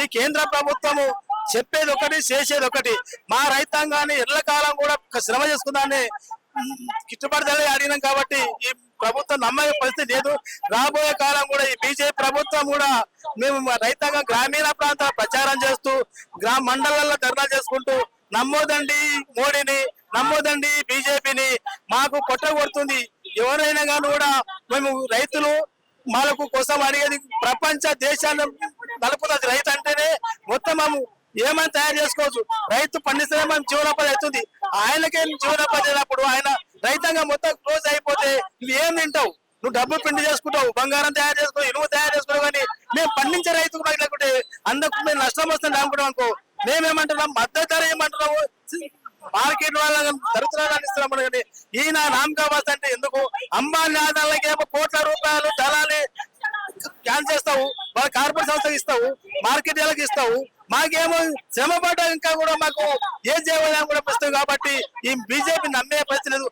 ఈ కేంద్ర ప్రభుత్వము చెప్పేది ఒకటి చేసేది ఒకటి. మా రైతాంగాన్ని ఎల్లకాలం కూడా శ్రమ చేసుకుందాన్ని గిట్టుబాటు ధర అడిగినాం కాబట్టి ఈ ప్రభుత్వం నమ్మే పరిస్థితి లేదు. రాబోయే కాలం కూడా ఈ బీజేపీ ప్రభుత్వం కూడా మేము రైతాంగం గ్రామీణ ప్రాంతాల ప్రచారం చేస్తూ మండలాల్లో ధర్నా చేసుకుంటూ నమ్మోదండి మోడీని, నమ్మోదండి బీజేపీని, మాకు కొట్ట కొడుతుంది. ఎవరైనా కానీ కూడా మేము రైతులు మాలకు కోసం అడిగేది ప్రపంచ దేశాన్ని నలుపుతుంది. రైతు అంటేనే మొత్తం మేము ఏమైనా తయారు చేసుకోవచ్చు. రైతు పండిస్తేనే మనం జీవనోపాధి అవుతుంది. ఆయనకేం జీవనోపాధి అయినప్పుడు ఆయన రైతాంగం మొత్తం క్లోజ్ అయిపోతే నువ్వు ఏం తింటావు? నువ్వు డబ్బు పిండి చేసుకుంటావు, బంగారం తయారు చేసుకుంటావు, ఇనుము తయారు చేసుకుంటావు. కానీ మేము పండించే రైతుకు నాకు లేకుంటే అందుకు మేము నష్టం వస్తుంది అనుకుంటాం అనుకో. మేమేమంటున్నాం, మద్దతు ధర ఏమంటున్నాము, మార్కెట్ వాళ్ళ దరిద్రాన్ని ఇస్తున్నాం. కానీ ఈయన నామకావాస్ అంటే ఎందుకు? అంబానీ ఆదాయాలకేమో కోట్ల రూపాయలు దళాలి క్యాన్ చేస్తావు, వాళ్ళ కార్పొరేట్ సంస్థకి ఇస్తావు, మార్కెట్ వాళ్ళకి ఇస్తావు. మాకేమో శ్రమ పడ్డా ఇంకా కూడా మాకు ఏ చేయాలని కూడా ఇస్తావు. కాబట్టి ఈ బీజేపీ నమ్మే పరిస్థితి లేదు.